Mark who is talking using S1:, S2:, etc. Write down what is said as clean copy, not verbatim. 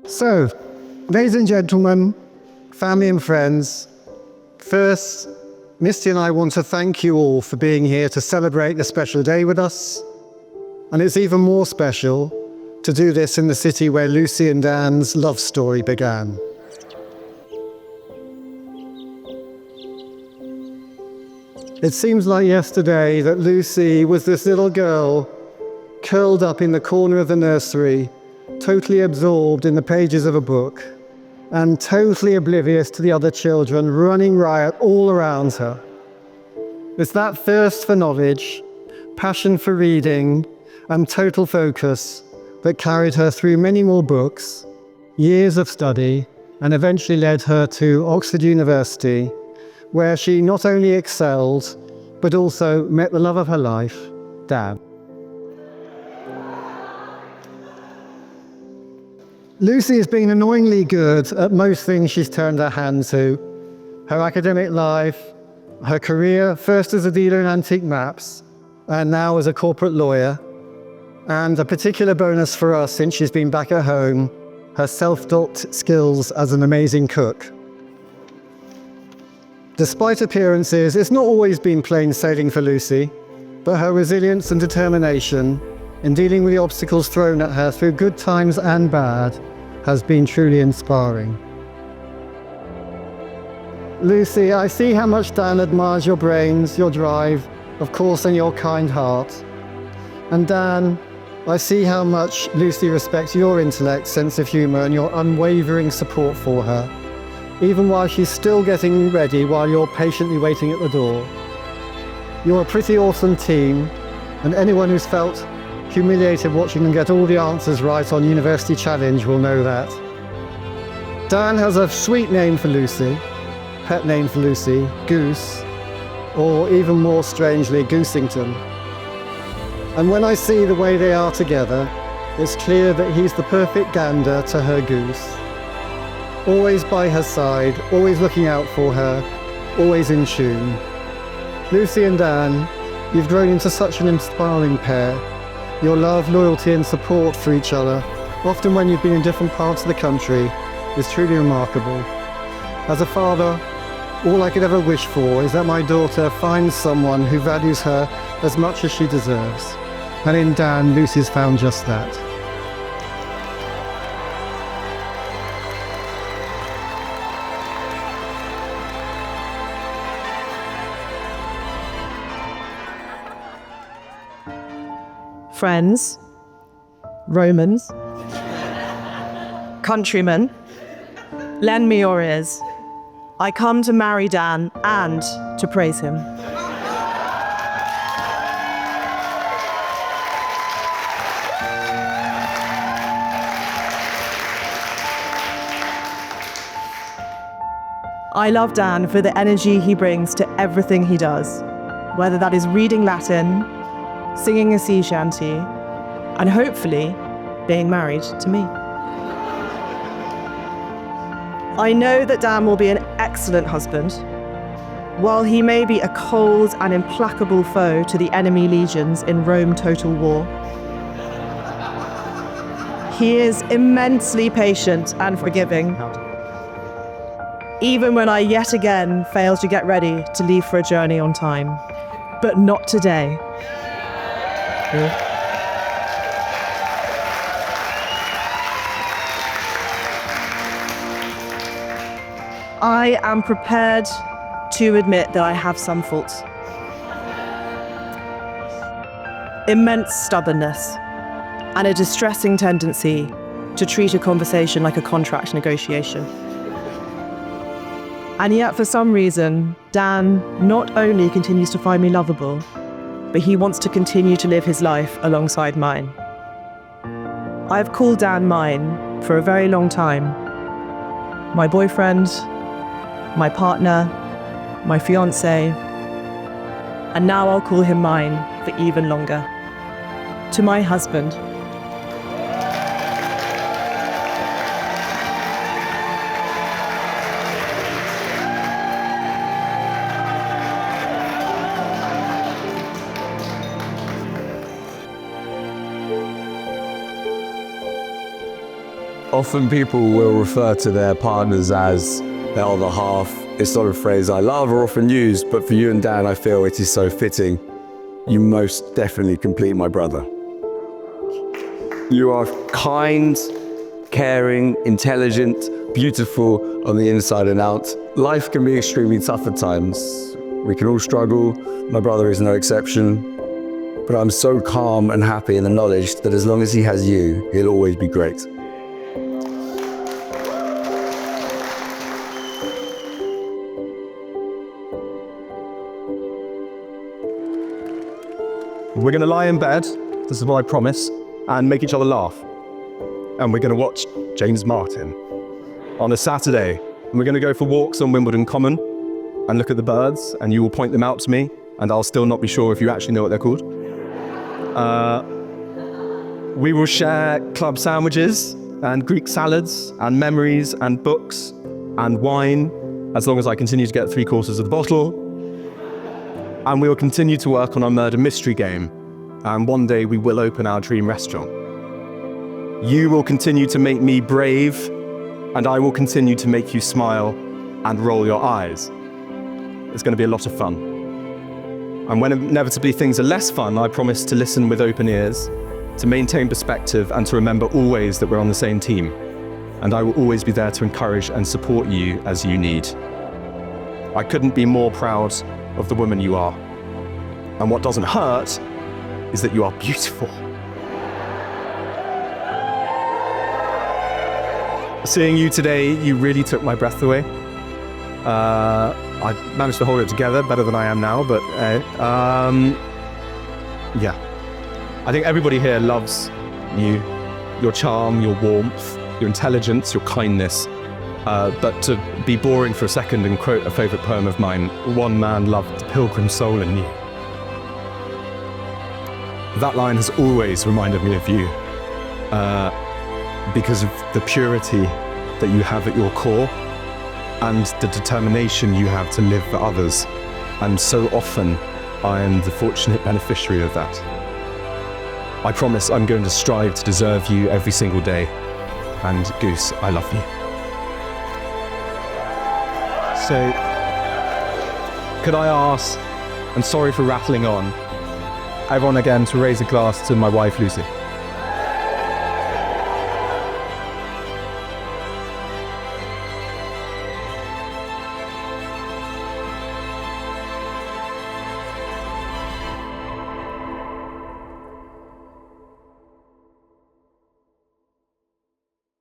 S1: So, ladies and gentlemen, family and friends, first, Misty and I want to thank you all for being here to celebrate a special day with us. And it's even more special to do this in the city where Lucy and Dan's love story began. It seems like yesterday that Lucy was this little girl curled up in the corner of the nursery, totally absorbed in the pages of a book, and totally oblivious to the other children running riot all around her. It's that thirst for knowledge, passion for reading, and total focus that carried her through many more books, years of study, and eventually led her to Oxford University, where she not only excelled, but also met the love of her life, Dan. Lucy has been annoyingly good at most things she's turned her hand to. Her academic life, her career, first as a dealer in antique maps, and now as a corporate lawyer. And a particular bonus for us since she's been back at home, her self-taught skills as an amazing cook. Despite appearances, it's not always been plain sailing for Lucy, but her resilience and determination in dealing with the obstacles thrown at her through good times and bad has been truly inspiring. Lucy, I see how much Dan admires your brains, your drive, of course, and your kind heart. And Dan, I see how much Lucy respects your intellect, sense of humour, and your unwavering support for her, even while she's still getting ready while you're patiently waiting at the door. You're a pretty awesome team, and anyone who's felt humiliated watching them get all the answers right on University Challenge will know that. Dan has a sweet name for Lucy, pet name for Lucy, Goose, or even more strangely, Goosington. And when I see the way they are together, it's clear that he's the perfect gander to her goose. Always by her side, always looking out for her, always in tune. Lucy and Dan, you've grown into such an inspiring pair. Your love, loyalty and support for each other, often when you've been in different parts of the country, is truly remarkable. As a father, all I could ever wish for is that my daughter finds someone who values her as much as she deserves. And in Dan, Lucy's found just that.
S2: Friends, Romans, countrymen, lend me your ears. I come to marry Dan and to praise him. I love Dan for the energy he brings to everything he does, whether that is reading Latin, singing a sea shanty, and hopefully being married to me. I know that Dan will be an excellent husband. While he may be a cold and implacable foe to the enemy legions in Rome Total War, he is immensely patient and forgiving, even when I yet again fail to get ready to leave for a journey on time. But not today. I am prepared to admit that I have some faults. Immense stubbornness and a distressing tendency to treat a conversation like a contract negotiation. And yet, for some reason, Dan not only continues to find me lovable, but he wants to continue to live his life alongside mine. I've called Dan mine for a very long time. My boyfriend, my partner, my fiancé, and now I'll call him mine for even longer. To my husband.
S3: Often people will refer to their partners as their other half. It's not a phrase I love or often use, but for you and Dan, I feel it is so fitting. You most definitely complete my brother. You are kind, caring, intelligent, beautiful on the inside and out. Life can be extremely tough at times. We can all struggle. My brother is no exception. But I'm so calm and happy in the knowledge that as long as he has you, he'll always be great.
S4: We're going to lie in bed, this is what I promise, and make each other laugh. And we're going to watch James Martin on a Saturday. And we're going to go for walks on Wimbledon Common and look at the birds, and you will point them out to me, and I'll still not be sure if you actually know what they're called. We will share club sandwiches and Greek salads and memories and books and wine, as long as I continue to get 3/4 of the bottle. And we will continue to work on our murder mystery game. And one day we will open our dream restaurant. You will continue to make me brave, and I will continue to make you smile and roll your eyes. It's going to be a lot of fun. And when inevitably things are less fun, I promise to listen with open ears, to maintain perspective, and to remember always that we're on the same team. And I will always be there to encourage and support you as you need. I couldn't be more proud of the woman you are. And what doesn't hurt is that you are beautiful. Seeing you today, you really took my breath away. I managed to hold it together better than I am now, but yeah. I think everybody here loves you, your charm, your warmth, your intelligence, your kindness. But to be boring for a second and quote a favourite poem of mine, one man loved the pilgrim soul in you. That line has always reminded me of you, because of the purity that you have at your core and the determination you have to live for others. And so often I am the fortunate beneficiary of that. I promise I'm going to strive to deserve you every single day. And Goose, I love you. So, could I ask, and sorry for rattling on, everyone again to raise a glass to my wife Lucy.